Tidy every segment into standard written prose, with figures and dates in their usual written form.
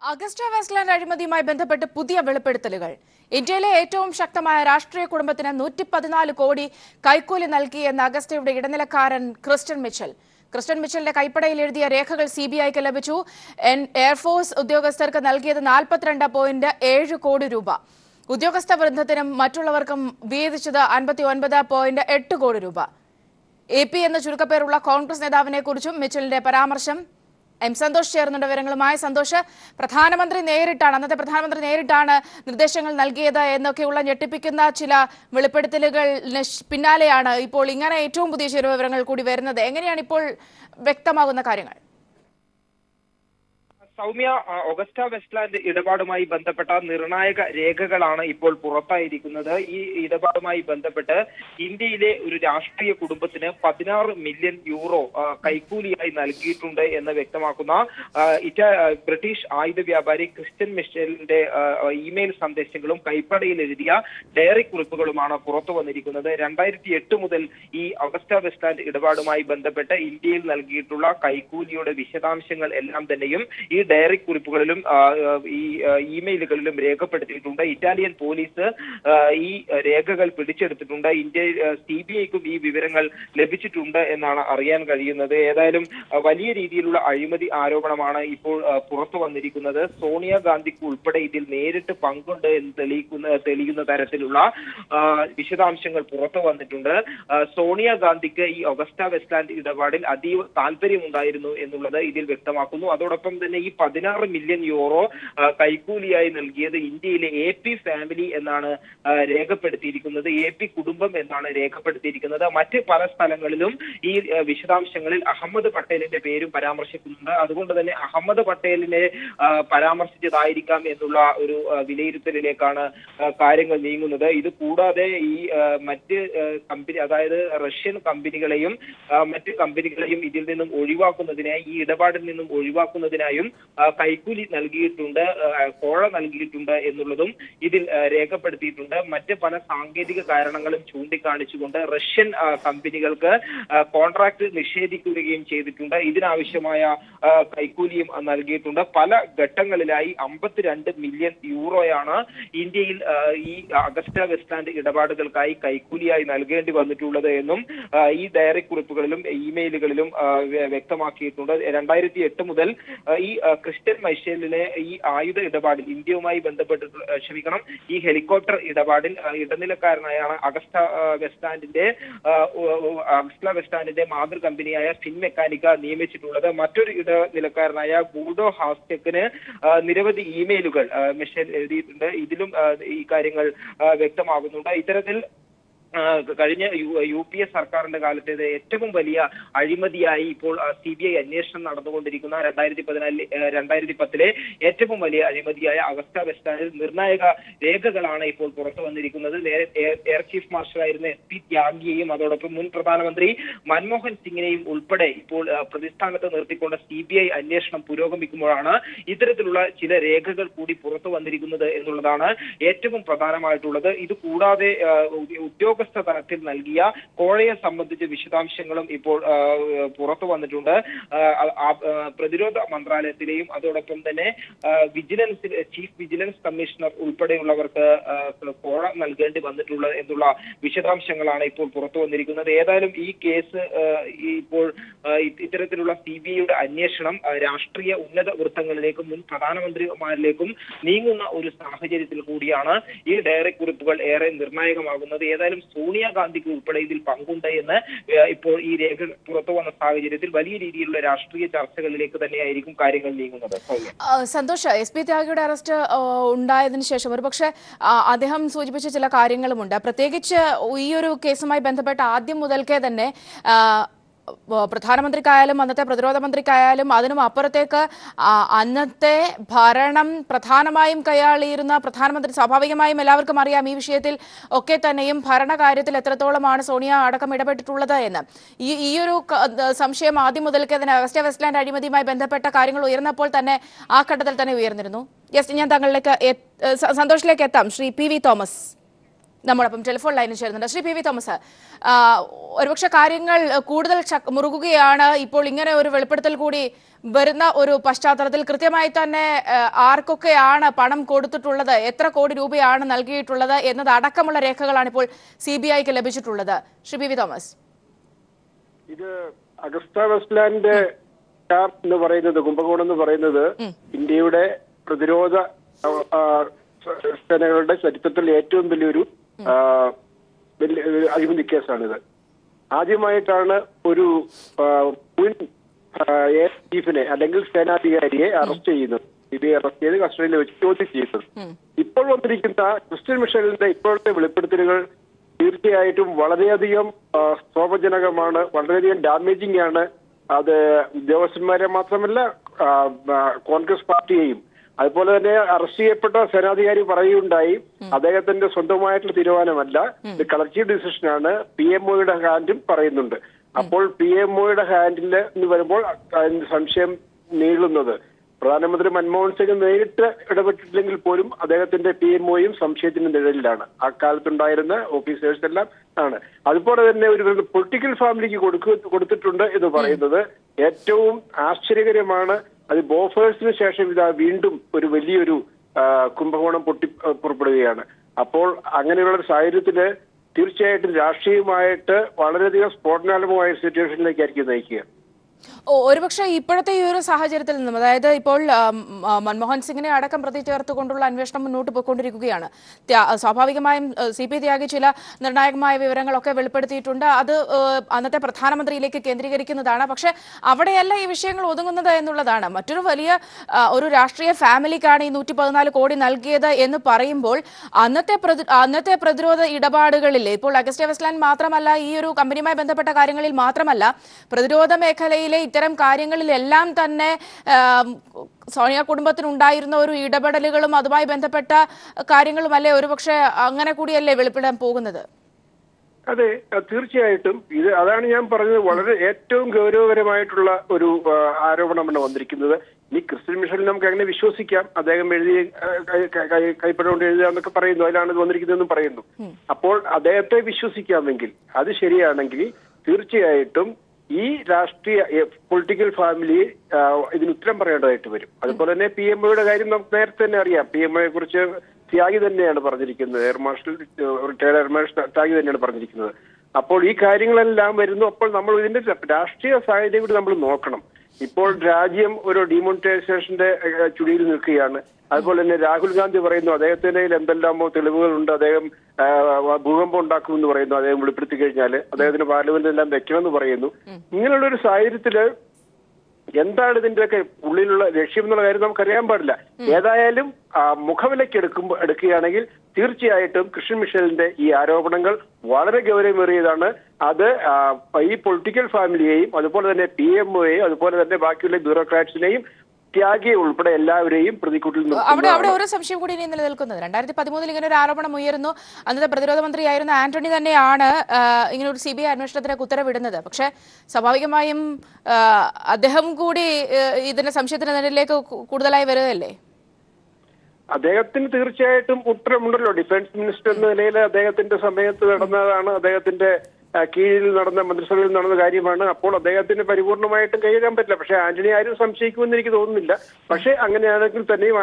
Agusta Westland അഴിമതിയുമായി ബന്ധപ്പെട്ട് പുതിയ വെളിപ്പെടുത്തലുകൾ. ഇന്ത്യയിലെ ഏറ്റവും ശക്തമായ രാഷ്ട്രീയ കുടുംബത്തിന് 114 കോടി കൈക്കൂലി നൽകിയെന്ന് അഗസ്റ്റയുടെ ഇടനിലക്കാരൻ ക്രിസ്റ്റ്യൻ മിച്ചലിന്റെ കൈപ്പടയിൽ എഴുതിയ രേഖകൾ CBIക്ക് ലഭിച്ചു. എയർഫോഴ്സ് ഉദ്യോഗസ്ഥർക്ക് നൽകിയത് 42.7 കോടി രൂപ. ഉദ്യോഗസ്ഥ വൃന്ദത്തിനും മറ്റുള്ളവർക്കും വീതിച്ചത് 59.8 കോടി രൂപ. AP എന്ന ചുരുക്കപ്പേരുള്ള കോൺഗ്രസ് നേതാവിനെ കുറിച്ചും മിച്ചലിന്റെ പരാമർശം. സന്തോഷ് ചേർന്നുണ്ട് വിവരങ്ങളുമായി. സന്തോഷ്, അന്നത്തെ പ്രധാനമന്ത്രി നേരിട്ടാണ് നിർദ്ദേശങ്ങൾ നൽകിയത് എന്നൊക്കെയുള്ള ഞെട്ടിപ്പിക്കുന്ന ചില വെളിപ്പെടുത്തലുകളിന് പിന്നാലെയാണ് ഇപ്പോൾ ഇങ്ങനെ ഏറ്റവും പുതിയ ചില വിവരങ്ങൾ കൂടി വരുന്നത്. എങ്ങനെയാണ് ഇപ്പോൾ വ്യക്തമാകുന്ന കാര്യങ്ങൾ? സൗമ്യ, ഓഗസ്റ്റ വെസ്റ്റ്ലാൻഡ് ഇടപാടുമായി ബന്ധപ്പെട്ട നിർണായക രേഖകളാണ് ഇപ്പോൾ പുറത്തായിരിക്കുന്നത്. ഈ ഇടപാടുമായി ബന്ധപ്പെട്ട് ഇന്ത്യയിലെ ഒരു രാഷ്ട്രീയ കുടുംബത്തിന് 16 മില്യൺ യൂറോ കൈക്കൂലിയായി നൽകിയിട്ടുണ്ട് എന്ന് വ്യക്തമാക്കുന്ന ബ്രിട്ടീഷ് ആയുധ വ്യാപാരി ക്രിസ്റ്റ്യൻ മിഷേലിന്റെ ഇമെയിൽ സന്ദേശങ്ങളും കൈപ്പടയിൽ എഴുതിയ ഡയറി കുറിപ്പുകളുമാണ് പുറത്തു വന്നിരിക്കുന്നത്. 2008 മുതൽ ഈ ഓഗസ്റ്റ വെസ്റ്റ്ലാൻഡ് ഇടപാടുമായി ബന്ധപ്പെട്ട് ഇന്ത്യയിൽ നൽകിയിട്ടുള്ള കൈക്കൂലിയുടെ വിശദാംശങ്ങൾ എല്ലാം തന്നെയും ഈ ഡയറി കുറിപ്പുകളിലും ഈ ഇമെയിലുകളിലും രേഖപ്പെടുത്തിയിട്ടുണ്ട്. ഇറ്റാലിയൻ പോലീസ് ഈ രേഖകൾ പിടിച്ചെടുത്തിട്ടുണ്ട്. CBIക്കും ഈ വിവരങ്ങൾ ലഭിച്ചിട്ടുണ്ട് എന്നാണ് അറിയാൻ കഴിയുന്നത്. ഏതായാലും വലിയ രീതിയിലുള്ള അഴിമതി ആരോപണമാണ് ഇപ്പോൾ പുറത്തു വന്നിരിക്കുന്നത്. സോണിയാഗാന്ധിക്ക് ഉൾപ്പെടെ ഇതിൽ നേരിട്ട് പങ്കുണ്ട് എന്ന് തെളിയുന്ന തരത്തിലുള്ള വിശദാംശങ്ങൾ പുറത്തു വന്നിട്ടുണ്ട്. സോണിയാഗാന്ധിക്ക് ഈ ഓഗസ്റ്റ വെസ്റ്റ്ലാൻഡ് ഇടപാടിൽ അതീവ താല്പര്യമുണ്ടായിരുന്നു എന്നുള്ളത് ഇതിൽ വ്യക്തമാക്കുന്നു. അതോടൊപ്പം തന്നെ ഈ 16 മില്യൺ യൂറോ കൈക്കൂലിയായി നൽകിയത് ഇന്ത്യയിലെ AP ഫാമിലി എന്നാണ് രേഖപ്പെടുത്തിയിരിക്കുന്നത്. AP കുടുംബം എന്നാണ് രേഖപ്പെടുത്തിയിരിക്കുന്നത്. മറ്റ് പല സ്ഥലങ്ങളിലും ഈ വിശദാംശങ്ങളിൽ അഹമ്മദ് പട്ടേലിന്റെ പേരും പരാമർശിക്കുന്നുണ്ട്. അതുകൊണ്ട് തന്നെ അഹമ്മദ് പട്ടേലിനെ പരാമർശിച്ചതായിരിക്കാം എന്നുള്ള ഒരു വിലയിരുത്തലിലേക്കാണ് കാര്യങ്ങൾ നീങ്ങുന്നത്. ഇത് കൂടാതെ ഈ മറ്റ് കമ്പനി, അതായത് റഷ്യൻ കമ്പനികളെയും മറ്റ് കമ്പനികളെയും ഇതിൽ നിന്നും ഒഴിവാക്കുന്നതിനായി, ഈ ഇടപാടിൽ നിന്നും ഒഴിവാക്കുന്നതിനായും കൈക്കൂലി നൽകിയിട്ടുണ്ട്, കോഴ നൽകിയിട്ടുണ്ട് എന്നുള്ളതും ഇതിൽ രേഖപ്പെടുത്തിയിട്ടുണ്ട്. മറ്റ് പല സാങ്കേതിക കാരണങ്ങളും ചൂണ്ടിക്കാണിച്ചുകൊണ്ട് റഷ്യൻ കമ്പനികൾക്ക് കോൺട്രാക്ട് നിഷേധിക്കുകയും ചെയ്തിട്ടുണ്ട്. ഇതിനാവശ്യമായ കൈക്കൂലിയും നൽകിയിട്ടുണ്ട്. പല ഘട്ടങ്ങളിലായി 52 മില്യൺ യൂറോയാണ് ഇന്ത്യയിൽ ഈ അഗസ്റ്റ വെസ്റ്റ്ലാൻഡ് ഇടപാടുകൾക്കായി കൈക്കൂലിയായി നൽകേണ്ടി വന്നിട്ടുള്ളത് എന്നും ഈ ഡയറി കുറിപ്പുകളിലും ഇമെയിലുകളിലും വ്യക്തമാക്കിയിട്ടുണ്ട്. 2008 മുതൽ ഈ ക്രിസ്റ്റ്യൻ മിഷേലിനെ ഈ ആയുധ ഇടപാടിൽ ഇന്ത്യയുമായി ബന്ധപ്പെട്ട് ഈ ഹെലികോപ്റ്റർ ഇടപാടിൽ ഇടനിലക്കാരനായാണ് അഗസ്റ്റ വെസ്റ്റ്ലാൻഡിന്റെ മാതൃ കമ്പനിയായ ഫിൻ മെക്കാനിക്ക നിയമിച്ചിട്ടുള്ളത്. മറ്റൊരു ഇടനിലക്കാരനായ ഗൂഡോ ഹാസ്റ്റെക്കിന് നിരവധി ഇമെയിലുകൾ മിഷേൽ എഴുതിയിട്ടുണ്ട്. ഇതിലും ഈ കാര്യങ്ങൾ വ്യക്തമാകുന്നുണ്ട്. ഇത്തരത്തിൽ കഴിഞ്ഞ UPA സർക്കാരിന്റെ കാലത്തേത് ഏറ്റവും വലിയ അഴിമതിയായി ഇപ്പോൾ CBI അന്വേഷണം നടന്നുകൊണ്ടിരിക്കുന്ന 2010 ഏറ്റവും വലിയ അഴിമതിയായ അഗസ്റ്റ വെസ്റ്റ്ലാൻഡിൽ നിർണായക രേഖകളാണ് ഇപ്പോൾ പുറത്തു വന്നിരിക്കുന്നത്. എയർ ചീഫ് മാർഷലായിരുന്ന SP ത്യാഗിയെയും അതോടൊപ്പം മുൻ പ്രധാനമന്ത്രി മൻമോഹൻ സിംഗിനെയും ഉൾപ്പെടെ ഇപ്പോൾ പ്രതിസ്ഥാനത്ത് നിർത്തിക്കൊണ്ട് CBI അന്വേഷണം പുരോഗമിക്കുമ്പോഴാണ് ഇത്തരത്തിലുള്ള ചില രേഖകൾ കൂടി പുറത്തു വന്നിരിക്കുന്നത് എന്നുള്ളതാണ് ഏറ്റവും പ്രധാനമായിട്ടുള്ളത്. ഇത് കൂടാതെ ഉദ്യോഗസ്ഥ തലത്തിൽ നൽകിയ കോഴയെ സംബന്ധിച്ച വിശദാംശങ്ങളും ഇപ്പോൾ പുറത്തു വന്നിട്ടുണ്ട്. പ്രതിരോധ മന്ത്രാലയത്തിലെയും അതോടൊപ്പം തന്നെ ചീഫ് വിജിലൻസ് കമ്മീഷണർ ഉൾപ്പെടെയുള്ളവർക്ക് കോഴ നൽകേണ്ടി വന്നിട്ടുള്ളത് എന്നുള്ള വിശദാംശങ്ങളാണ് ഇപ്പോൾ പുറത്തു വന്നിരിക്കുന്നത്. ഏതായാലും ഈ കേസ് ഇപ്പോൾ ഇത്തരത്തിലുള്ള CBIയുടെ അന്വേഷണം രാഷ്ട്രീയ ഉന്നത വൃത്തങ്ങളിലേക്കും മുൻ പ്രധാനമന്ത്രിമാരിലേക്കും നീങ്ങുന്ന ഒരു സാഹചര്യത്തിൽ കൂടിയാണ് ഈ ഡയറി കുറിപ്പുകൾ ഏറെ നിർണായകമാകുന്നത്. ഏതായാലും സോണിയാഗാന്ധിക്ക് ഉൾപ്പെടെ ഇതിൽ പങ്കുണ്ട് എന്ന് ഇപ്പോൾ ഈ രേഖ പുറത്തു വന്ന സാഹചര്യത്തിൽ വലിയ രീതിയിലുള്ള രാഷ്ട്രീയ ചർച്ചകളിലേക്ക് തന്നെയായിരിക്കും കാര്യങ്ങൾ നീങ്ങുന്നത്. സന്തോഷ്, SP ത്യാഗിയുടെ അറസ്റ്റ് ഉണ്ടായതിനു ശേഷം ഒരുപക്ഷെ അദ്ദേഹം സൂചിപ്പിച്ച ചില കാര്യങ്ങളുമുണ്ട്. പ്രത്യേകിച്ച് ഈ ഒരു കേസുമായി ബന്ധപ്പെട്ട് ആദ്യം മുതൽക്കേ തന്നെ പ്രധാനമന്ത്രിക്കായാലും അന്നത്തെ പ്രതിരോധ മന്ത്രിക്കായാലും അതിനും അപ്പുറത്തേക്ക് അന്നത്തെ ഭരണം പ്രധാനമായും കൈയാളിയിരുന്ന പ്രധാനമന്ത്രി, സ്വാഭാവികമായും എല്ലാവർക്കും അറിയാം ഈ വിഷയത്തിൽ ഒക്കെ തന്നെയും ഭരണകാര്യത്തിൽ എത്രത്തോളമാണ് സോണിയ അടക്കം ഇടപെട്ടിട്ടുള്ളത് എന്ന്. ഈ ഒരു സംശയം ആദ്യം മുതൽക്കേ തന്നെ അഗസ്റ്റ വെസ്റ്റ്ലാൻഡ് അഴിമതിയുമായി ബന്ധപ്പെട്ട കാര്യങ്ങൾ ഉയർന്നപ്പോൾ തന്നെ ആ ഘട്ടത്തിൽ തന്നെ ഉയർന്നിരുന്നു. യെസ്, ഞാൻ താങ്കളിലേക്ക് സന്തോഷിലേക്ക് എത്താം. ശ്രീ PV തോമസ്, നമ്മളൊപ്പം ടെലിഫോൺ ലൈനിൽ ചേരുന്നുണ്ട്. ശ്രീ പി വി തോമസ്, ഒരുപക്ഷെ കാര്യങ്ങൾ കൂടുതൽ മുറുകുകയാണ് ഇപ്പോൾ ഇങ്ങനെ ഒരു വെളിപ്പെടുത്തൽ കൂടി വരുന്ന ഒരു പശ്ചാത്തലത്തിൽ. കൃത്യമായി തന്നെ ആർക്കൊക്കെയാണ് പണം കൊടുത്തിട്ടുള്ളത്, എത്ര കോടി രൂപയാണ് നൽകിയിട്ടുള്ളത് എന്നത് അടക്കമുള്ള രേഖകളാണ് ഇപ്പോൾ CBIക്ക് ലഭിച്ചിട്ടുള്ളത്. ശ്രീ പി വി തോമസ്, ഇത് അഗസ്റ്റ വെസ്റ്റ്ലാൻഡ് എന്ന് പറയുന്നത്, കുംഭകോണം എന്ന് പറയുന്നത് ഇന്ത്യയുടെ പ്രതിരോധ സേനകളുടെ ചരിത്രത്തിൽ ഏറ്റവും വലിയൊരു അഴിമതി കേസാണിത്. ആദ്യമായിട്ടാണ് ഒരു മുൻ എയർ ചീഫിനെ അല്ലെങ്കിൽ സേനാധികാരിയെ അറസ്റ്റ് ചെയ്യുന്നത്. CBI അറസ്റ്റ് ചെയ്ത് കസ്റ്റഡിയിൽ വെച്ച് ചോദ്യം ചെയ്യുന്നത്. ഇപ്പോൾ വന്നിരിക്കുന്ന ക്രിസ്ത്യൻ മിഷേലിന്റെ ഇപ്പോഴത്തെ വെളിപ്പെടുത്തലുകൾ തീർച്ചയായിട്ടും വളരെയധികം ക്ഷോഭജനകമാണ്, വളരെയധികം ഡാമേജിംഗ് ആണ്. അത് ഉദ്യോഗസ്ഥന്മാരെ മാത്രമല്ല കോൺഗ്രസ് പാർട്ടിയെയും, അതുപോലെ തന്നെ അറസ്റ്റ് ചെയ്യപ്പെട്ട സേനാധികാരി പറയുകയുണ്ടായി അദ്ദേഹത്തിന്റെ സ്വന്തമായിട്ടുള്ള തീരുമാനമല്ല, ഇത് കളക്റ്റീവ് ഡിസിഷനാണ്, PMOയുടെ ഹാൻഡും പറയുന്നുണ്ട്. അപ്പോൾ PMOയുടെ ഹാൻഡിൽ എന്ന് വരുമ്പോൾ സംശയം നീളുന്നത് പ്രധാനമന്ത്രി മൻമോഹൻ സിംഗ് നേരിട്ട് ഇടപെട്ടിട്ടില്ലെങ്കിൽ പോലും അദ്ദേഹത്തിന്റെ PMOയും സംശയത്തിന്റെ നിഴലിലാണ്. ആ കാലത്തുണ്ടായിരുന്ന ഓഫീസേഴ്സ് എല്ലാം ആണ്. അതുപോലെ തന്നെ ഒരു പൊളിറ്റിക്കൽ ഫാമിലിക്ക് കൊടുത്തിട്ടുണ്ട് എന്ന് പറയുന്നത് ഏറ്റവും ആശ്ചര്യകരമാണ്. അത് ബോഫേഴ്സിന് ശേഷം ഇതാ വീണ്ടും ഒരു വലിയൊരു കുംഭകോണം പുറപ്പെടുകയാണ്. അപ്പോൾ അങ്ങനെയുള്ള ഒരു സാഹചര്യത്തില് തീർച്ചയായിട്ടും രാഷ്ട്രീയമായിട്ട് വളരെയധികം സ്ഫോടനാത്മകമായ സിറ്റുവേഷനിലേക്കായിരിക്കും നയിക്കുക. ഒരുപക്ഷെ ഇപ്പോഴത്തെ ഈ ഒരു സാഹചര്യത്തിൽ നിന്നും, അതായത് ഇപ്പോൾ മൻമോഹൻ സിംഗിനെ അടക്കം പ്രതി ചേർത്തുകൊണ്ടുള്ള അന്വേഷണം മുന്നോട്ട് പോയിക്കൊണ്ടിരിക്കുകയാണ്. സ്വാഭാവികമായും CP ത്യാഗി ചില നിർണായകമായ വിവരങ്ങളൊക്കെ വെളിപ്പെടുത്തിയിട്ടുണ്ട്. അത് അന്നത്തെ പ്രധാനമന്ത്രിയിലേക്ക് കേന്ദ്രീകരിക്കുന്നതാണ്. പക്ഷെ അവിടെയല്ല ഈ വിഷയങ്ങൾ ഒതുങ്ങുന്നത് എന്നുള്ളതാണ്. മറ്റൊരു വലിയ ഒരു രാഷ്ട്രീയ ഫാമിലിക്കാണ് ഈ 114 കോടി നൽകിയത് എന്ന് പറയുമ്പോൾ അന്നത്തെ പ്രതിരോധ ഇടപാടുകളിൽ ഇപ്പോൾ അഗസ്റ്റ വെസ്റ്റ്ലാൻഡ് മാത്രമല്ല, ഈ ഒരു കമ്പനിയുമായി ബന്ധപ്പെട്ട കാര്യങ്ങളിൽ മാത്രമല്ല, പ്രതിരോധ മേഖലയിലെ ഇത്തരം കാര്യങ്ങളിലെല്ലാം തന്നെ സോണിയ കുടുംബത്തിനുണ്ടായിരുന്ന ഒരു ഇടപെടലുകളും അതുമായി ബന്ധപ്പെട്ട കാര്യങ്ങളുമല്ലേ ഒരുപക്ഷെ അങ്ങനെ കൂടിയല്ലേ വെളിപ്പെടാൻ പോകുന്നത്? അതെ, തീർച്ചയായിട്ടും. അതാണ് ഞാൻ പറഞ്ഞത്, വളരെ ഏറ്റവും ഗൗരവകരമായിട്ടുള്ള ഒരു ആരോപണമാണ് വന്നിരിക്കുന്നത്. ഈ ക്രിസ്ത്യൻ മിഷനിൽ നമുക്ക് എങ്ങനെ വിശ്വസിക്കാം? അദ്ദേഹം എഴുതി കൈപ്പടകൊണ്ട് എഴുതുക എന്നൊക്കെ പറയുന്നു, അതിലാണ് വന്നിരിക്കുന്നതെന്നും പറയുന്നു. അപ്പോൾ അദ്ദേഹത്തെ വിശ്വസിക്കാമെങ്കിൽ, അത് ശരിയാണെങ്കിൽ തീർച്ചയായിട്ടും ഈ രാഷ്ട്രീയ പൊളിറ്റിക്കൽ ഫാമിലി ഇതിന് ഉത്തരം പറയേണ്ടതായിട്ട് വരും. അതുപോലെ തന്നെ PMOയുടെ കാര്യം നമുക്ക് നേരത്തെ തന്നെ അറിയാം. PMOയെ കുറിച്ച് ത്യാഗി തന്നെയാണ് പറഞ്ഞിരിക്കുന്നത്, air marshal retired air marshal Tyagi തന്നെയാണ് പറഞ്ഞിരിക്കുന്നത്. അപ്പോൾ ഈ കാര്യങ്ങളെല്ലാം വരുന്നു. അപ്പോൾ നമ്മൾ ഇതിന്റെ രാഷ്ട്രീയ സാഹചര്യം കൂടി നമ്മൾ നോക്കണം. ഇപ്പോൾ രാജ്യം ഒരു ഡിമോണിറ്റൈസേഷന്റെ ചുഴിയിൽ നിൽക്കുകയാണ്. അതുപോലെ തന്നെ രാഹുൽ ഗാന്ധി പറയുന്നു അദ്ദേഹത്തിന്റെ എന്തെല്ലാമോ തെളിവുകളുണ്ട്, അദ്ദേഹം ഭൂകമ്പം ഉണ്ടാക്കുമെന്ന് പറയുന്നു. അദ്ദേഹം വെളിപ്പെടുത്തി കഴിഞ്ഞാൽ അദ്ദേഹത്തിന് പാർലമെന്റിലെല്ലാം വെക്കണമെന്ന് പറയുന്നു. ഇങ്ങനെയുള്ള ഒരു സാഹചര്യത്തില് എന്താണ് ഇതിന്റെയൊക്കെ ഉള്ളിലുള്ള ലക്ഷ്യം എന്നുള്ള കാര്യം നമുക്കറിയാൻ പാടില്ല. ഏതായാലും മുഖവിലയ്ക്ക് എടുക്കുകയാണെങ്കിൽ തീർച്ചയായിട്ടും ക്രിസ്ത്യൻ മിഷേലിന്റെ ഈ ആരോപണങ്ങൾ വളരെ ഗൗരവമേറിയതാണ്. അത് ഈ പൊളിറ്റിക്കൽ ഫാമിലിയെയും അതുപോലെ തന്നെ PMOയെയും അതുപോലെ തന്നെ ബാക്കിയുള്ള ബ്യൂറോക്രാറ്റ്സിനെയും ത്യാഗിയെ ഉൾപ്പെടെ എല്ലാവരെയും പ്രതിക്കൂട്ടിൽ അവിടെ ഒരു സംശയം കൂടി ഇനി നിലനിൽക്കുന്നത്. 2013 ഇങ്ങനെ ഒരു ആരോപണം ഉയരുന്നു. അന്നത്തെ പ്രതിരോധ മന്ത്രിയായിരുന്ന ആന്റണി തന്നെയാണ് ഇങ്ങനെ ഒരു CBI അന്വേഷണത്തിലേക്ക് ഉത്തരവിടുന്നത്. പക്ഷെ സ്വാഭാവികമായും അദ്ദേഹം കൂടി ഇതിന്റെ സംശയത്തിന്റെ നിലയിലേക്ക് കൂടുതലായി വരികയല്ലേ? അദ്ദേഹത്തിന് തീർച്ചയായിട്ടും ഉത്തരമുണ്ടല്ലോ. ഡിഫൻസ് മിനിസ്റ്റർ എന്ന നിലയിൽ അദ്ദേഹത്തിന്റെ സമയത്ത് നടന്നതാണ്, അദ്ദേഹത്തിന്റെ കീഴിൽ നടന്ന മന്ത്രിസഭയിൽ നടന്ന കാര്യമാണ്. അപ്പോൾ അദ്ദേഹത്തിന് പരിപൂർണമായിട്ടും കൈകാര്യം പറ്റില്ല. പക്ഷെ ആന്റണി ആരും സംശയിക്കുമെന്ന് എനിക്ക് തോന്നുന്നില്ല. പക്ഷെ അങ്ങനെയാണെങ്കിൽ തന്നെയും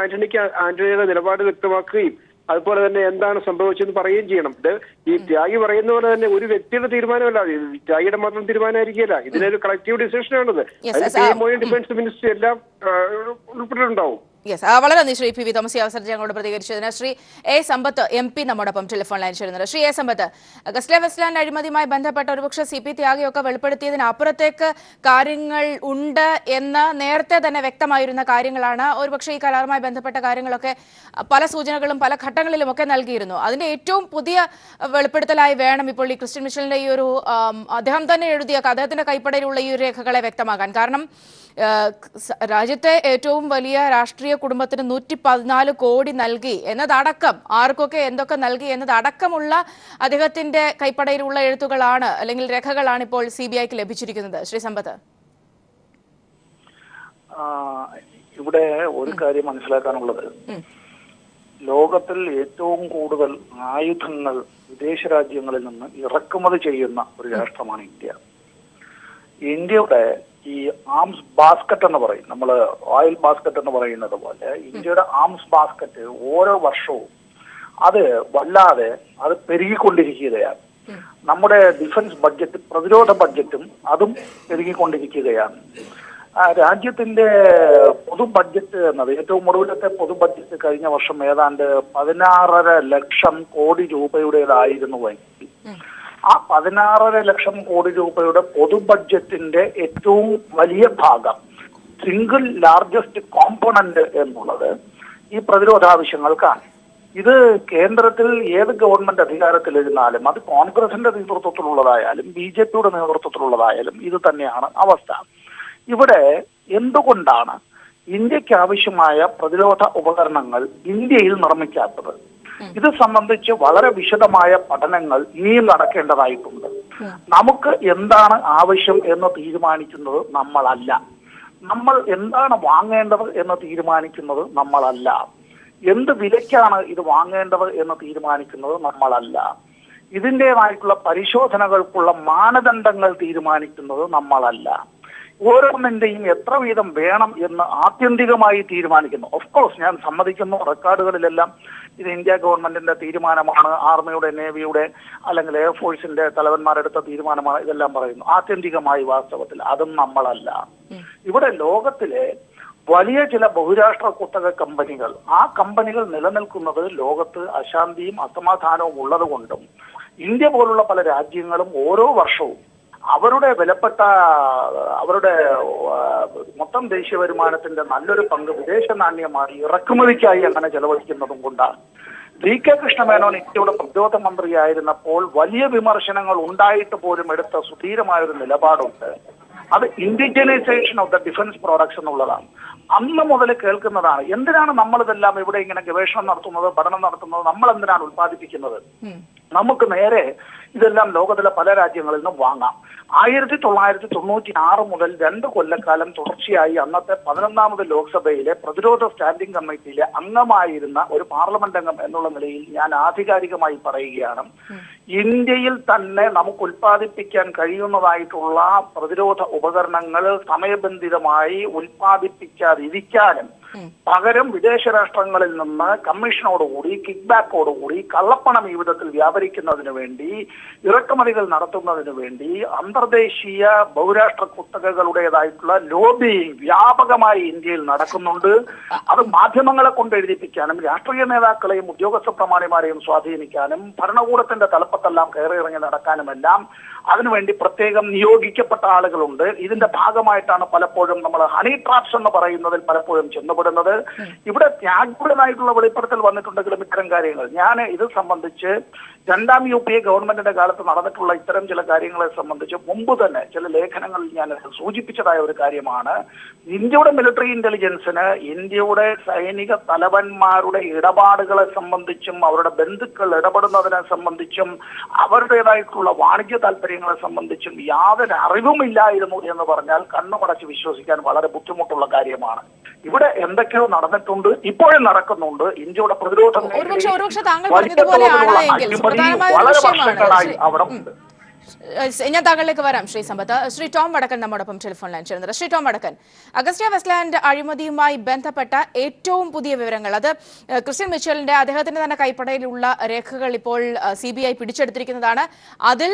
ആന്റണിയുടെ നിലപാട് വ്യക്തമാക്കുകയും അതുപോലെ തന്നെ എന്താണ് സംഭവിച്ചതെന്ന് പറയുകയും ചെയ്യണം. ഇത് ഈ ത്യാഗി പറയുന്ന പോലെ തന്നെ ഒരു വ്യക്തിയുടെ തീരുമാനമല്ല, ത്യാഗിയുടെ മാത്രം തീരുമാനമായിരിക്കില്ല. ഇതിനൊരു കളക്റ്റീവ് ഡിസിഷനാണിത്. PMOയും ഡിഫൻസ് മിനിസ്റ്റർ എല്ലാം ഉൾപ്പെട്ടിട്ടുണ്ടാവും. വളരെ നന്ദി ശ്രീ PV തോമസ് ഈ അവസരത്തിൽ ഞങ്ങളോട് പ്രതികരിച്ചതിന്. ശ്രീ A സമ്പത്ത് MP നമ്മോടൊപ്പം ടെലിഫോൺ ലൈൻ ചേരുന്നത്. Shri A Sampath, Agusta Westland അഴിമതിയുമായി ബന്ധപ്പെട്ട ഒരുപക്ഷെ CP ത്യാഗിയൊക്കെ വെളിപ്പെടുത്തിയതിന് അപ്പുറത്തേക്ക് കാര്യങ്ങൾ ഉണ്ട് എന്ന് നേരത്തെ തന്നെ വ്യക്തമായിരുന്ന കാര്യങ്ങളാണ്. ഒരുപക്ഷെ ഈ കരാറുമായി ബന്ധപ്പെട്ട കാര്യങ്ങളൊക്കെ പല സൂചനകളും പല ഘട്ടങ്ങളിലും ഒക്കെ നൽകിയിരുന്നു. അതിന്റെ ഏറ്റവും പുതിയ വെളിപ്പെടുത്തലായി വേണം ഇപ്പോൾ ഈ ക്രിസ്ത്യൻ മിഷേലിന്റെ ഈ ഒരു അദ്ദേഹം തന്നെ എഴുതിയ അദ്ദേഹത്തിന്റെ കൈപ്പടയിലുള്ള ഈ ഒരു രേഖകളെ വ്യക്തമാക്കാൻ. കാരണം രാജ്യത്തെ ഏറ്റവും വലിയ രാഷ്ട്രീയ കുടുംബത്തിന് 114 കോടി നൽകി എന്നതടക്കം, ആർക്കൊക്കെ എന്തൊക്കെ നൽകി എന്നതടക്കമുള്ള അദ്ദേഹത്തിന്റെ കൈപ്പടയിലുള്ള എഴുത്തുകളാണ് അല്ലെങ്കിൽ രേഖകളാണ് ഇപ്പോൾ CBIക്ക് ലഭിച്ചിരിക്കുന്നത്. ശ്രീ സമ്പത്ത്, ഇവിടെ ഒരു കാര്യം മനസ്സിലാക്കാനുള്ളത്, ലോകത്തിൽ ഏറ്റവും കൂടുതൽ ആയുധങ്ങൾ വിദേശ രാജ്യങ്ങളിൽ നിന്ന് ഇറക്കുമതി ചെയ്യുന്ന ഒരു രാഷ്ട്രമാണ് ഇന്ത്യ. ഇന്ത്യയുടെ ഈ ആംസ് ബാസ്ക്കറ്റ് എന്ന് പറയും, നമ്മൾ ഓയിൽ ബാസ്ക്കറ്റ് എന്ന് പറയുന്നത് പോലെ ഇന്ത്യയുടെ ആംസ് ബാസ്ക്കറ്റ് ഓരോ വർഷവും അത് വല്ലാതെ അത് പെരുകിക്കൊണ്ടിരിക്കുകയാണ്. നമ്മുടെ ഡിഫൻസ് ബഡ്ജറ്റ്, പ്രതിരോധ ബഡ്ജറ്റും അതും പെരുകിക്കൊണ്ടിരിക്കുകയാണ്. രാജ്യത്തിന്റെ പൊതു ബഡ്ജറ്റ് എന്നത് ഏറ്റവും ഒടുവിലത്തെ പൊതു ബഡ്ജറ്റ് കഴിഞ്ഞ വർഷം ഏതാണ്ട് 16.5 ലക്ഷം കോടി രൂപയുടേതായിരുന്നുവെങ്കിൽ ആ 16.5 ലക്ഷം കോടി രൂപയുടെ പൊതു ബഡ്ജറ്റിന്റെ ഏറ്റവും വലിയ ഭാഗം, സിംഗിൾ ലാർജസ്റ്റ് കോമ്പണന്റ് എന്നുള്ളത് ഈ പ്രതിരോധ ആവശ്യങ്ങൾക്കാണ്. ഇത് കേന്ദ്രത്തിൽ ഏത് ഗവൺമെന്റ് അധികാരത്തിലിരുന്നാലും, അത് കോൺഗ്രസിന്റെ നേതൃത്വത്തിലുള്ളതായാലും BJPയുടെ നേതൃത്വത്തിലുള്ളതായാലും ഇത് തന്നെയാണ് അവസ്ഥ. ഇവിടെ എന്തുകൊണ്ടാണ് ഇന്ത്യക്ക് ആവശ്യമായ പ്രതിരോധ ഉപകരണങ്ങൾ ഇന്ത്യയിൽ നിർമ്മിക്കാത്തത്? ഇത് സംബന്ധിച്ച് വളരെ വിശദമായ പഠനങ്ങൾ ഇനിയും നടക്കേണ്ടതായിട്ടുണ്ട്. നമുക്ക് എന്താണ് ആവശ്യം എന്ന് തീരുമാനിക്കുന്നത് നമ്മളല്ല. നമ്മൾ എന്താണ് വാങ്ങേണ്ടത് എന്ന് തീരുമാനിക്കുന്നത് നമ്മളല്ല. എന്ത് വിലയ്ക്കാണ് ഇത് വാങ്ങേണ്ടത് എന്ന് തീരുമാനിക്കുന്നത് നമ്മളല്ല. ഇതിൻ്റെതായിട്ടുള്ള പരിശോധനകൾക്കുള്ള മാനദണ്ഡങ്ങൾ തീരുമാനിക്കുന്നത് നമ്മളല്ല. ഓരോന്നിന്റെയും എത്ര വീതം വേണം എന്ന് ആത്യന്തികമായി തീരുമാനിക്കുന്നു. ഓഫ് കോഴ്സ് ഞാൻ സമ്മതിക്കുന്നു, റെക്കോർഡുകളിലെല്ലാം ഇത് ഇന്ത്യ ഗവൺമെന്റിന്റെ തീരുമാനമാണ്, ആർമിയുടെ, നേവിയുടെ അല്ലെങ്കിൽ എയർഫോഴ്സിന്റെ തലവന്മാരെടുത്ത തീരുമാനമാണ്, ഇതെല്ലാം പറയുന്നു. ആത്യന്തികമായി വാസ്തവത്തിൽ അതും നമ്മളല്ല. ഇവിടെ ലോകത്തിലെ വലിയ ചില ബഹുരാഷ്ട്ര കുത്തക കമ്പനികൾ, ആ കമ്പനികൾ നിലനിൽക്കുന്നത് ലോകത്ത് അശാന്തിയും അസമാധാനവും ഉള്ളത് കൊണ്ടും ഇന്ത്യ പോലുള്ള പല രാജ്യങ്ങളും ഓരോ വർഷവും അവരുടെ വിലപ്പെട്ട അവരുടെ മൊത്തം ദേശീയ വരുമാനത്തിന്റെ നല്ലൊരു പങ്ക് വിദേശ നാണ്യമായി ഇറക്കുമതിക്കായി അങ്ങനെ ചെലവഴിക്കുന്നതും കൊണ്ടാണ്. VK കൃഷ്ണമേനോൻ ഇന്ത്യയുടെ പ്രതിരോധ മന്ത്രിയായിരുന്നപ്പോൾ വലിയ വിമർശനങ്ങൾ ഉണ്ടായിട്ട് പോലും എടുത്ത സുധീരമായൊരു നിലപാടുണ്ട്. അത് ഇൻഡിജിനൈസേഷൻ ഓഫ് ദ ഡിഫൻസ് പ്രോഡക്ട്സ് എന്നുള്ളതാണ്. അന്ന് മുതൽ കേൾക്കുന്നതാണ്, എന്തിനാണ് നമ്മളിതെല്ലാം ഇവിടെ ഇങ്ങനെ ഗവേഷണം നടത്തുന്നത്, പഠനം നടത്തുന്നത്, നമ്മൾ എന്തിനാണ് ഉത്പാദിപ്പിക്കുന്നത്? നമുക്ക് നേരെ ഇതെല്ലാം ലോകത്തിലെ പല രാജ്യങ്ങളിൽ നിന്നും വാങ്ങാം. 1996 മുതൽ 2 കൊല്ലക്കാലം തുടർച്ചയായി അന്നത്തെ 11ാമത് ലോക്സഭയിലെ പ്രതിരോധ സ്റ്റാൻഡിംഗ് കമ്മിറ്റിയിലെ അംഗമായിരുന്ന ഒരു പാർലമെന്റ് അംഗം എന്നുള്ള നിലയിൽ ഞാൻ ആധികാരികമായി പറയുകയാണ്, ഇന്ത്യയിൽ തന്നെ നമുക്ക് ഉൽപ്പാദിപ്പിക്കാൻ കഴിയുന്നതായിട്ടുള്ള പ്രതിരോധ ഉപകരണങ്ങൾ സമയബന്ധിതമായി ഉൽപ്പാദിപ്പിക്കാതിരിക്കാനും പകരം വിദേശ രാഷ്ട്രങ്ങളിൽ നിന്ന് കമ്മീഷനോടുകൂടി, കിക്ക് ബാക്കോടുകൂടി, കള്ളപ്പണം ഈ വിധത്തിൽ വ്യാപരിക്കുന്നതിന് വേണ്ടി, ഇറക്കുമതികൾ നടത്തുന്നതിന് വേണ്ടി അന്തർദേശീയ ബഹുരാഷ്ട്ര കുത്തകകളുടേതായിട്ടുള്ള ലോബിയിങ് വ്യാപകമായി ഇന്ത്യയിൽ നടക്കുന്നുണ്ട്. അത് മാധ്യമങ്ങളെ കൊണ്ട് എഴുതിപ്പിക്കാനും രാഷ്ട്രീയ നേതാക്കളെയും ഉദ്യോഗസ്ഥ പ്രമാണിമാരെയും സ്വാധീനിക്കാനും ഭരണകൂടത്തിന്റെ തലപ്പത്തെല്ലാം കയറിയിറങ്ങി നടക്കാനുമെല്ലാം അതിനുവേണ്ടി പ്രത്യേകം നിയോഗിക്കപ്പെട്ട ആളുകളുണ്ട്. ഇതിന്റെ ഭാഗമായിട്ടാണ് പലപ്പോഴും നമ്മൾ ഹണി ട്രാപ്സ് എന്ന് പറയുന്നതിൽ പലപ്പോഴും ചെന്നുപെടുന്നത്. ഇവിടെ ത്യാഗപരമായിട്ടുള്ള വെളിപ്പെടുത്തൽ വന്നിട്ടുണ്ടെങ്കിലും ഇത്തരം കാര്യങ്ങൾ, ഞാൻ ഇത് സംബന്ധിച്ച് 2ാം UPA ഗവൺമെന്റിന്റെ കാലത്ത് നടന്നിട്ടുള്ള ഇത്തരം ചില കാര്യങ്ങളെ സംബന്ധിച്ച് മുമ്പ് തന്നെ ചില ലേഖനങ്ങളിൽ ഞാൻ സൂചിപ്പിച്ചതായ ഒരു കാര്യമാണ്. ഇന്ത്യയുടെ മിലിറ്ററി ഇന്റലിജൻസിന് ഇന്ത്യയുടെ സൈനിക തലവന്മാരുടെ ഇടപാടുകളെ സംബന്ധിച്ചും അവരുടെ ബന്ധുക്കൾ ഇടപെടുന്നതിനെ സംബന്ധിച്ചും അവരുടേതായിട്ടുള്ള വാണിജ്യ താല്പര്യങ്ങളെ സംബന്ധിച്ചും യാതൊരു അറിവുമില്ലായിരുന്നു എന്ന് പറഞ്ഞാൽ കണ്ണുമടച്ച് വിശ്വസിക്കാൻ വളരെ ബുദ്ധിമുട്ടുള്ള കാര്യമാണ്. ഇവിടെ എന്തൊക്കെയോ നടന്നിട്ടുണ്ട്, ഇപ്പോഴും നടക്കുന്നുണ്ട്. ഇന്ത്യയുടെ പ്രതിരോധം വളരെ വർഷങ്ങളായി അവിടെ ഉണ്ട്. ഞാൻ താങ്കളിലേക്ക് വരാം ശ്രീ സമ്പത്ത്. ശ്രീ ടോം വടക്കൻ നമ്മോടൊപ്പം ടെലിഫോൺ ലൈൻ ചേരുന്നത്. ശ്രീ ടോം വടക്കൻ, അഗസ്റ്റ വെസ്റ്റ്ലാൻഡ് അഴിമതിയുമായി ബന്ധപ്പെട്ട ഏറ്റവും പുതിയ വിവരങ്ങൾ, അത് ക്രിസ്റ്റ്യൻ മിച്ചലിന്റെ അദ്ദേഹത്തിന്റെ തന്നെ കൈപ്പടയിലുള്ള രേഖകൾ ഇപ്പോൾ CBI പിടിച്ചെടുത്തിരിക്കുന്നതാണ്. അതിൽ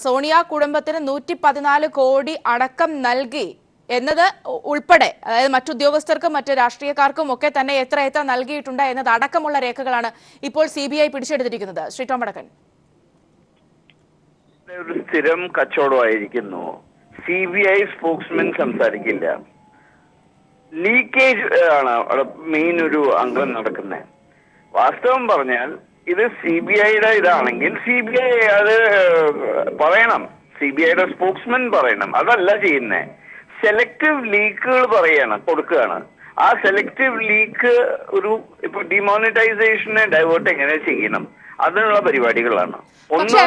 സോണിയ കുടുംബത്തിന് 114 കോടി അടക്കം നൽകി എന്നത് ഉൾപ്പെടെ, അതായത് മറ്റുദ്യോഗസ്ഥർക്കും മറ്റ് രാഷ്ട്രീയക്കാർക്കും ഒക്കെ തന്നെ എത്ര നൽകിയിട്ടുണ്ട് എന്നത് അടക്കമുള്ള രേഖകളാണ് ഇപ്പോൾ CBI പിടിച്ചെടുത്തിരിക്കുന്നത്. ശ്രീ ടോം വടക്കൻ, ഒരു സ്ഥിരം കച്ചവടമായിരിക്കുന്നു. CBI സ്പോക്സ്മാൻ സംസാരിക്കില്ല. ലീക്കേജ് ആണ് അവിടെ മെയിൻ ഒരു അംഗം നടക്കുന്നത്. വാസ്തവം പറഞ്ഞാൽ ഇത് CBIയുടെ ഇതാണെങ്കിൽ CBI അത് പറയണം, CBIയുടെ സ്പോക്സ്മാൻ പറയണം. അതല്ല ചെയ്യുന്നേ, സെലക്റ്റീവ് ലീക്കുകൾ കൊടുക്കുകയാണ്. ആ സെലക്റ്റീവ് ലീക്ക് ഇപ്പൊ ഡിമോണിറ്റൈസേഷനെ ഡൈവേർട്ട് എങ്ങനെ ചെയ്യണം, അതിനുള്ള പരിപാടികളാണ്.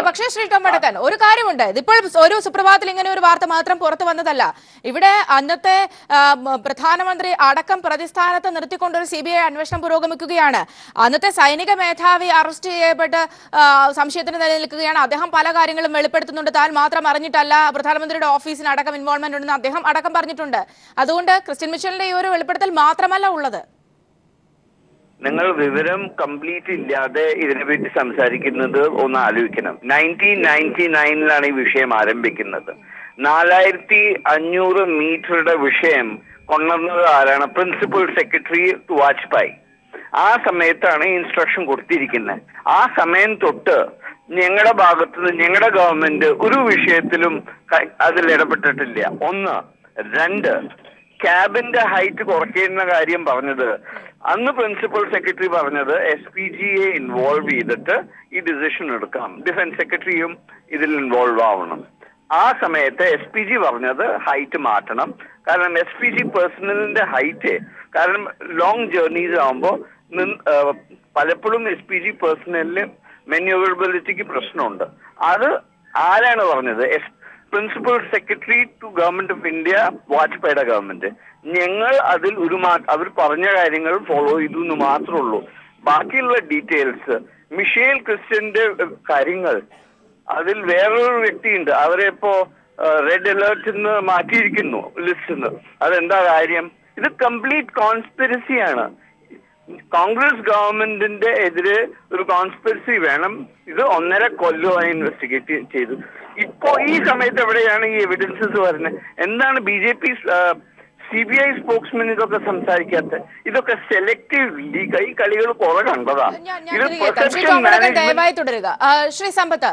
പക്ഷേ ശ്രീ ടോം വടക്കൻ, ഒരു കാര്യമുണ്ട്, ഇതിപ്പോൾ ഒരു സുപ്രഭാതത്തിൽ ഇങ്ങനെ ഒരു വാർത്ത മാത്രം പുറത്തു വന്നതല്ല. ഇവിടെ അന്നത്തെ പ്രധാനമന്ത്രി അടക്കം പ്രതിസ്ഥാനത്ത് നിർത്തിക്കൊണ്ടൊരു CBI അന്വേഷണം പുരോഗമിക്കുകയാണ്. അന്നത്തെ സൈനിക മേധാവി അറസ്റ്റ് ചെയ്യപ്പെട്ട് സംശയത്തിന് നിലനിൽക്കുകയാണ്. അദ്ദേഹം പല കാര്യങ്ങളും വെളിപ്പെടുത്തുന്നുണ്ട്. താൻ മാത്രം അറിഞ്ഞിട്ടല്ല, പ്രധാനമന്ത്രിയുടെ ഓഫീസിന് അടക്കം ഇൻവോൾവ്മെന്റ് ഉണ്ടെന്ന് അദ്ദേഹം അടക്കം പറഞ്ഞിട്ടുണ്ട്. അതുകൊണ്ട് ക്രിസ്ത്യൻ മിഷലിന്റെ ഈ ഒരു വെളിപ്പെടുത്തൽ മാത്രമല്ല ഉള്ളത്. നിങ്ങൾ വിവരം കംപ്ലീറ്റ് ഇല്ലാതെ ഇതിനെപ്പറ്റി സംസാരിക്കുന്നത് ഒന്ന് ആലോചിക്കണം. 1999 ഈ വിഷയം ആരംഭിക്കുന്നത്. 4500 മീറ്ററുടെ വിഷയം കൊണ്ടുവന്നത് ആരാണ്? Principal secretary Vajpayee. ആ സമയത്താണ് ഇൻസ്ട്രക്ഷൻ കൊടുത്തിരിക്കുന്നത്. ആ സമയം തൊട്ട് ഞങ്ങളുടെ ഭാഗത്തുനിന്ന് ഞങ്ങളുടെ ഗവൺമെന്റ് ഒരു വിഷയത്തിലും അതിൽ ഇടപെട്ടിട്ടില്ല. 1. 2, ക്യാബിന്റെ ഹൈറ്റ് കുറയ്ക്കുന്ന കാര്യം പറഞ്ഞത് അന്ന് പ്രിൻസിപ്പൽ സെക്രട്ടറി പറഞ്ഞത് SPGയെ ഇൻവോൾവ് ചെയ്തിട്ട് ഈ ഡിസിഷൻ എടുക്കാം, ഡിഫൻസ് സെക്രട്ടറിയും ഇതിൽ ഇൻവോൾവ് ആവണം. ആ സമയത്ത് SPG പറഞ്ഞത് ഹൈറ്റ് മാറ്റണം. കാരണം SPG പേഴ്സണലിന്റെ ഹൈറ്റ്, കാരണം ലോങ് ജേർണീസ് ആകുമ്പോൾ പലപ്പോഴും SPG പേഴ്സണലിന് മാന്യൂവറബിലിറ്റിക്ക് പ്രശ്നമുണ്ട്. അത് ആരാണ് പറഞ്ഞത്? Principal secretary to government of India, വാജ്പേയിയുടെ ഗവൺമെന്റ്. ഞങ്ങൾ അതിൽ അവർ പറഞ്ഞ കാര്യങ്ങൾ ഫോളോ ചെയ്തു എന്ന് മാത്രമേ ഉള്ളൂ. ബാക്കിയുള്ള ഡീറ്റെയിൽസ്, മിഷേൽ ക്രിസ്ത്യന്റെ കാര്യങ്ങൾ, അതിൽ വേറൊരു വ്യക്തിയുണ്ട്, അവരെ ഇപ്പോ റെഡ് അലേർട്ടിൽ നിന്ന് മാറ്റിയിരിക്കുന്നു ലിസ്റ്റിൽ നിന്ന്. അതെന്താ കാര്യം? ഇത് കംപ്ലീറ്റ് കോൺസ്പിരസിയാണ്. കോൺഗ്രസ് ഗവൺമെന്റിന്റെ എതിരെ ഒരു കോൺസ്പിരസി വേണം. ഇത് 1.5 കൊല്ലമായി ഇൻവെസ്റ്റിഗേറ്റ് ചെയ്തു. ഇപ്പോ ഈ സമയത്ത് എവിടെയാണ് ഈ എവിഡൻസസ് വരുന്നത്? എന്താണ് BJP CBI സ്പോക്സ്മാൻ ഇതൊക്കെ സംസാരിക്കാത്ത? ഇതൊക്കെ സെലക്റ്റീവ്ലി ഈ കളികൾ കുറെ കണ്ടതാ. ദയവായി തുടരുക. ശ്രീ സമ്പത്ത്,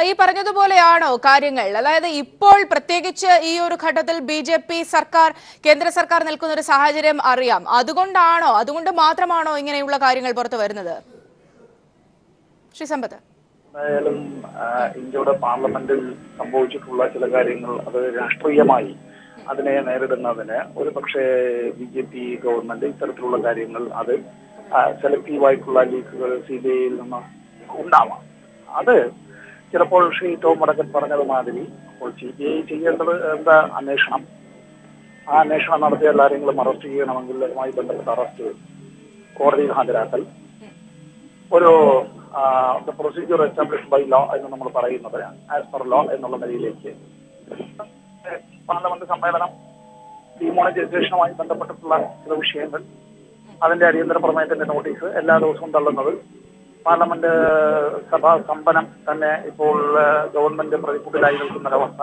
ഈ പറഞ്ഞതുപോലെയാണോ കാര്യങ്ങൾ? അതായത് ഇപ്പോൾ പ്രത്യേകിച്ച് ഈ ഒരു ഘട്ടത്തിൽ BJP സർക്കാർ, കേന്ദ്ര സർക്കാർ നിൽക്കുന്ന ഒരു സാഹചര്യം അറിയാം. അതുകൊണ്ട് മാത്രമാണോ ഇങ്ങനെയുള്ള കാര്യങ്ങൾ പുറത്തു വരുന്നത്? ശ്രീ സമ്പത്ത്, എന്തായാലും ഇന്ത്യയുടെ പാർലമെന്റിൽ സംഭവിച്ചിട്ടുള്ള ചില കാര്യങ്ങൾ അത് രാഷ്ട്രീയമായി അതിനെ നേരിടുന്നതിന് ഒരു പക്ഷേ BJP ഗവൺമെന്റ് ഇത്തരത്തിലുള്ള കാര്യങ്ങൾ അത് സെലക്റ്റീവായിട്ടുള്ള ലീക്കുകൾ CBIയിൽ നിന്ന് ഉണ്ടാവാം. അത് ചിലപ്പോൾ ശ്രീ ടോം വടക്കൻ പറഞ്ഞതുമാതിരി അപ്പോൾ CBI ചെയ്യേണ്ടത് എന്താ? അന്വേഷണം. ആ അന്വേഷണം നടത്തിയ എല്ലാവരെയും അറസ്റ്റ് ചെയ്യണമെങ്കിൽ അതുമായി ബന്ധപ്പെട്ട അറസ്റ്റ്, കോടതിയിൽ ഹാജരാക്കൽ, ഒരു the procedure established by law എന്ന് നമ്മൾ പറയുന്നത് ആസ് പെർ ലോ എന്നുള്ള നിലയിലേക്ക് പാർലമെന്റ് സമ്മേളനം, ഡിമോണിറ്റൈസേഷനുമായി ബന്ധപ്പെട്ടിട്ടുള്ള ചില വിഷയങ്ങൾ, അതിന്റെ അടിയന്തര പ്രമേയത്തിന്റെ നോട്ടീസ് എല്ലാ ദിവസവും തള്ളുന്നത്, പാർലമെന്റ് സഭാ സ്തംഭനം തന്നെ ഇപ്പോൾ ഗവൺമെന്റ് പ്രതിക്കൂട്ടിലായി നിൽക്കുന്ന ഒരവസ്ഥ.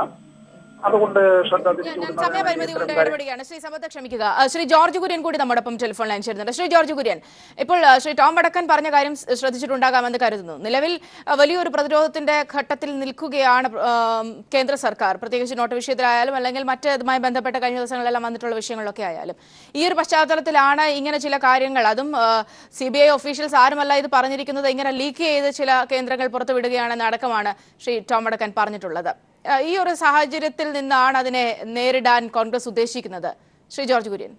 അതുകൊണ്ട് സമയപരിമിതി കൊണ്ട് ഇടപെടുകയാണ്. ശ്രീ സമ്പത്ത് ക്ഷമിക്കുക. ശ്രീ ജോർജ് കുര്യൻ കൂടി നമ്മോടൊപ്പം ടെലിഫോൺ ലൈൻ ചേരുന്നുണ്ട്. ശ്രീ ജോർജ് കുര്യൻ, ഇപ്പോൾ ശ്രീ ടോം വടക്കൻ പറഞ്ഞ കാര്യം ശ്രദ്ധിച്ചിട്ടുണ്ടാകാമെന്ന് കരുതുന്നു. നിലവിൽ വലിയൊരു പ്രതിരോധത്തിന്റെ ഘട്ടത്തിൽ നിൽക്കുകയാണ് കേന്ദ്ര സർക്കാർ, പ്രത്യേകിച്ച് നോട്ട് വിഷയത്തിലായാലും അല്ലെങ്കിൽ മറ്റതുമായി ബന്ധപ്പെട്ട കഴിഞ്ഞ ദിവസങ്ങളിലെല്ലാം വന്നിട്ടുള്ള വിഷയങ്ങളിലൊക്കെ ആയാലും. ഈ ഒരു പശ്ചാത്തലത്തിലാണ് ഇങ്ങനെ ചില കാര്യങ്ങൾ, അതും CBI ഒഫീഷ്യൽസ് ആരുമല്ല ഇത് പറഞ്ഞിരിക്കുന്നത്, ഇങ്ങനെ ലീക്ക് ചെയ്ത് ചില കേന്ദ്രങ്ങൾ പുറത്തുവിടുകയാണെന്ന് അടക്കമാണ് ശ്രീ ടോം വടക്കൻ പറഞ്ഞിട്ടുള്ളത്. ഈ ഒരു സാഹചര്യത്തിൽ നിന്നാണ് അതിനെ നേരിടാൻ കോൺഗ്രസ് ഉദ്ദേശിക്കുന്നത്. ശ്രീ ജോർജ് കുര്യൻ,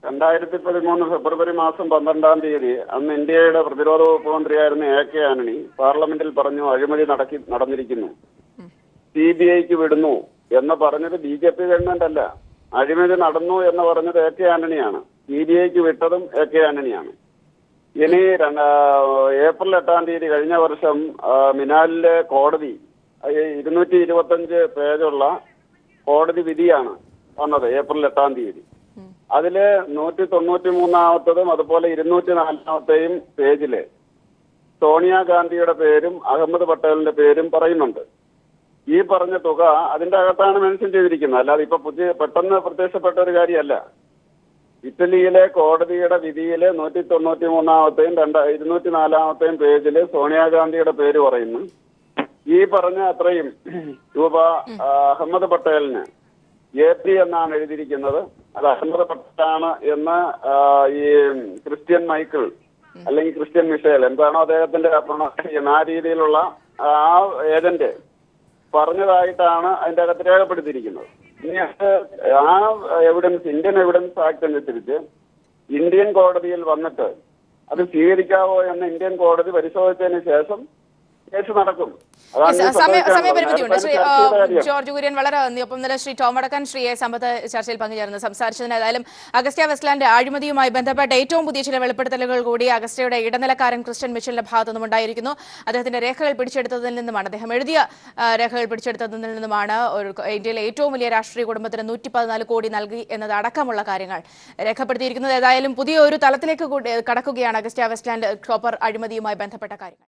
2013 ഫെബ്രുവരി മാസം 12-ാം തീയതി അന്ന് ഇന്ത്യയുടെ പ്രതിരോധ വകുപ്പ് മന്ത്രിയായിരുന്ന AK ആന്റണി പാർലമെന്റിൽ പറഞ്ഞു അഴിമതി നടന്നിരിക്കുന്നു, CBIക്ക് വിടുന്നു എന്ന് പറഞ്ഞത് BJP ഗവൺമെന്റ് അല്ല. അഴിമതി നടന്നു എന്ന് പറഞ്ഞത് AK ആന്റണിയാണ്. CBIക്ക് വിട്ടതും AK ആന്റണിയാണ്. ഇനി ഏപ്രിൽ 8-ാം തീയതി കഴിഞ്ഞ വർഷം മിനാലിലെ കോടതി 225 പേജുള്ള കോടതി വിധിയാണ് വന്നത് ഏപ്രിൽ 8-ാം തീയതി. അതില് 193-ാമത്തതും അതുപോലെ 204-ാമത്തെയും പേജില് സോണിയാഗാന്ധിയുടെ പേരും അഹമ്മദ് പട്ടേലിന്റെ പേരും പറയുന്നുണ്ട്. ഈ പറഞ്ഞ തുക അതിന്റെ അകത്താണ് മെൻഷൻ ചെയ്തിരിക്കുന്നത്, അല്ലാതെ ഇപ്പൊ പെട്ടെന്ന് പ്രത്യക്ഷപ്പെട്ട ഒരു കാര്യമല്ല. ഇറ്റലിയിലെ കോടതിയുടെ വിധിയില് 193-ാമത്തെയും 204-ാമത്തെയും പേജില് സോണിയാഗാന്ധിയുടെ പേര് പറയുന്നു. ഈ പറഞ്ഞ അത്രയും രൂപ അഹമ്മദ് പട്ടേലിന് AP എന്നാണ് എഴുതിയിരിക്കുന്നത്. അത് അഹമ്മദ് പട്ടേലാണ് എന്ന് ഈ ക്രിസ്ത്യൻ മൈക്കിൾ അല്ലെങ്കിൽ ക്രിസ്ത്യൻ മിഷേൽ എന്താണോ അദ്ദേഹത്തിന്റെ ആ രീതിയിലുള്ള ആ ഏജന്റ് പറഞ്ഞതായിട്ടാണ് അതിന്റെ അകത്ത് രേഖപ്പെടുത്തിയിരിക്കുന്നത്. ഇനി ആ എവിഡൻസ്, ഇന്ത്യൻ എവിഡൻസ് ആക്ട് അനുസരിച്ച് ഇന്ത്യൻ കോടതിയിൽ വന്നിട്ട് അത് സ്വീകരിക്കാവോ എന്ന് ഇന്ത്യൻ കോടതി പരിശോധിച്ചതിന് ശേഷം കേസ് നടക്കും. അതാണ് ഞാൻ സമയപരിമിതിയുണ്ട്. ശ്രീ നേരത്തെ ചർച്ച ചെയ്ത കാര്യം. ജോർജ് കുര്യൻ വളരെ നന്ദി. ഒപ്പം തന്നെ ശ്രീ ടോം വടക്കൻ, ശ്രീ എ സമ്പത്ത് ചർച്ചയിൽ പങ്കുചേർന്ന് സംസാരിച്ചതിന്. ഏതായാലും അഗസ്റ്റ വെസ്റ്റ്ലാൻഡ് അഴിമതിയുമായി ബന്ധപ്പെട്ട ഏറ്റവും പുതിയ ചില വെളിപ്പെടുത്തലുകൾ കൂടി അഗസ്റ്റയുടെ ഇടനിലക്കാരൻ ക്രിസ്റ്റ്യൻ മിച്ചലിന്റെ ഭാഗത്തുനിന്നും ഉണ്ടായിരിക്കുന്നു. അദ്ദേഹത്തിന്റെ രേഖകൾ പിടിച്ചെടുത്തതിൽ നിന്നുമാണ്, അദ്ദേഹം എഴുതിയ രേഖകൾ പിടിച്ചെടുത്തതിൽ നിന്നുമാണ് ഇന്ത്യയിലെ ഏറ്റവും വലിയ രാഷ്ട്രീയ കുടുംബത്തിന് 114 കോടി നൽകി എന്നത് അടക്കമുള്ള കാര്യങ്ങൾ രേഖപ്പെടുത്തിയിരിക്കുന്നത്. ഏതായാലും പുതിയ ഒരു തലത്തിലേക്ക് കടക്കുകയാണ് അഗസ്റ്റ വെസ്റ്റ്ലാൻഡ് കോപ്പർ അഴിമതിയുമായി ബന്ധപ്പെട്ട കാര്യങ്ങൾ.